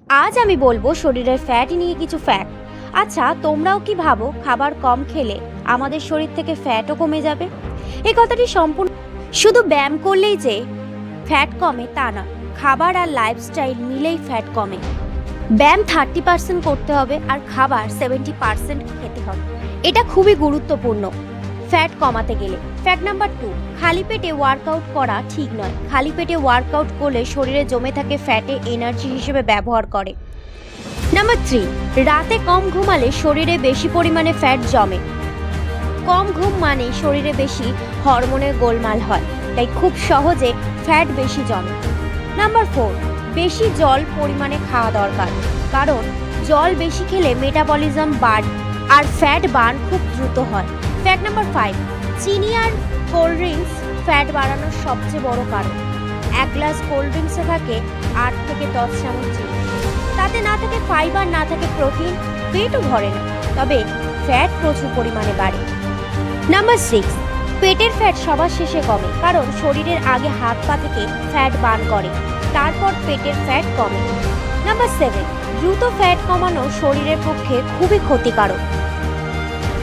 আজ আমি বলবো শরীরের ফ্যাট নিয়ে কিছু ফ্যাক্ট। আচ্ছা, তোমরাও কি ভাবো খাবার কম খেলে আমাদের শরীর থেকে ফ্যাটও কমে যাবে? এই কথাটি সম্পূর্ণ। শুধু ব্যায়াম করলেই যে ফ্যাট কমে তা না, খাবার আর লাইফস্টাইল মিলেই ফ্যাট কমে। ব্যায়াম 30% করতে হবে আর খাবার 70% খেতে হবে। এটা খুবই গুরুত্বপূর্ণ ফ্যাট কমাতে গেলে। ফ্যাক্ট নাম্বার 2, খালি পেটে ওয়ার্কআউট করা ঠিক নয়। খালি পেটে ওয়ার্কআউট করলে শরীরে জমে থাকে ফ্যাটে এনার্জি হিসেবে ব্যবহার করে। নাম্বার 3, রাতে কম ঘুমালে শরীরে বেশি পরিমাণে ফ্যাট জমে। কম ঘুম মানে শরীরে বেশি হরমোনের গোলমাল হয়, তাই খুব সহজে ফ্যাট বেশি জমে। নাম্বার 4, বেশি জল পরিমাণে খাওয়া দরকার, কারণ জল বেশি খেলে মেটাবলিজম বাড়ে আর ফ্যাট বার্ন খুব দ্রুত হয়। ফ্যাক্ট নাম্বার 5, চিনি আর কোল্ড ড্রিঙ্কস ফ্যাট বাড়ানোর সবচেয়ে বড় কারণ। এক গ্লাস কোল্ড ড্রিঙ্কসে থাকে 8 থেকে 10 চামচ চিনি। তাতে না থাকে ফাইবার, না থাকে প্রোটিন, পেটও ভরে না, তবে ফ্যাট প্রচুর পরিমাণে বাড়ে। নাম্বার 6, পেটের ফ্যাট সবার শেষে কমে, কারণ শরীরের আগে হাত পা থেকে ফ্যাট বার্ন করে, তারপর পেটের ফ্যাট কমে। নাম্বার 7, দ্রুত ফ্যাট কমানো শরীরের পক্ষে খুবই ক্ষতিকারক।